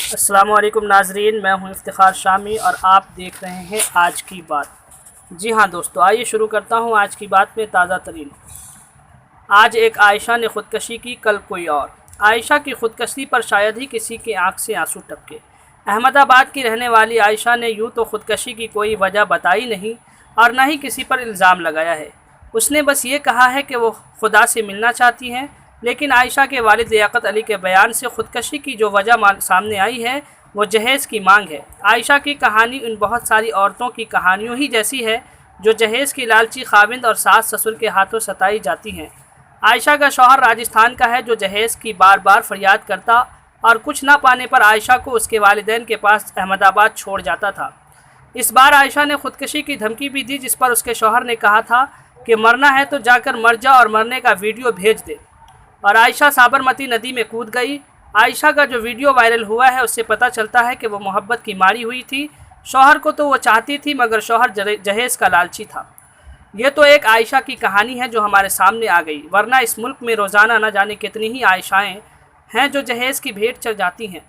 السلام علیکم ناظرین، میں ہوں افتخار شامی اور آپ دیکھ رہے ہیں آج کی بات۔ جی ہاں دوستو، آئیے شروع کرتا ہوں آج کی بات میں تازہ ترین۔ آج ایک عائشہ نے خودکشی کی، کل کوئی اور۔ عائشہ کی خودکشی پر شاید ہی کسی کی آنکھ سے آنسو ٹپکے۔ احمد آباد کی رہنے والی عائشہ نے یوں تو خودکشی کی کوئی وجہ بتائی نہیں اور نہ ہی کسی پر الزام لگایا ہے۔ اس نے بس یہ کہا ہے کہ وہ خدا سے ملنا چاہتی ہیں، لیکن عائشہ کے والد لیاقت علی کے بیان سے خودکشی کی جو وجہ سامنے آئی ہے وہ جہیز کی مانگ ہے۔ عائشہ کی کہانی ان بہت ساری عورتوں کی کہانیوں ہی جیسی ہے جو جہیز کی لالچی خاوند اور ساس سسر کے ہاتھوں ستائی جاتی ہیں۔ عائشہ کا شوہر راجستھان کا ہے جو جہیز کی بار بار فریاد کرتا اور کچھ نہ پانے پر عائشہ کو اس کے والدین کے پاس احمد آباد چھوڑ جاتا تھا۔ اس بار عائشہ نے خودکشی کی دھمکی بھی دی، جس پر اس کے شوہر نے کہا تھا کہ مرنا ہے تو جا کر مر جا اور مرنے کا ویڈیو بھیج دے، اور عائشہ سابرمتی ندی میں کود گئی۔ عائشہ کا جو ویڈیو وائرل ہوا ہے اس سے پتہ چلتا ہے کہ وہ محبت کی ماری ہوئی تھی۔ شوہر کو تو وہ چاہتی تھی مگر شوہر جہیز کا لالچی تھا۔ یہ تو ایک عائشہ کی کہانی ہے جو ہمارے سامنے آ گئی، ورنہ اس ملک میں روزانہ نہ جانے کتنی ہی عائشائیں ہیں جو جہیز کی بھیٹ چڑھ جاتی ہیں۔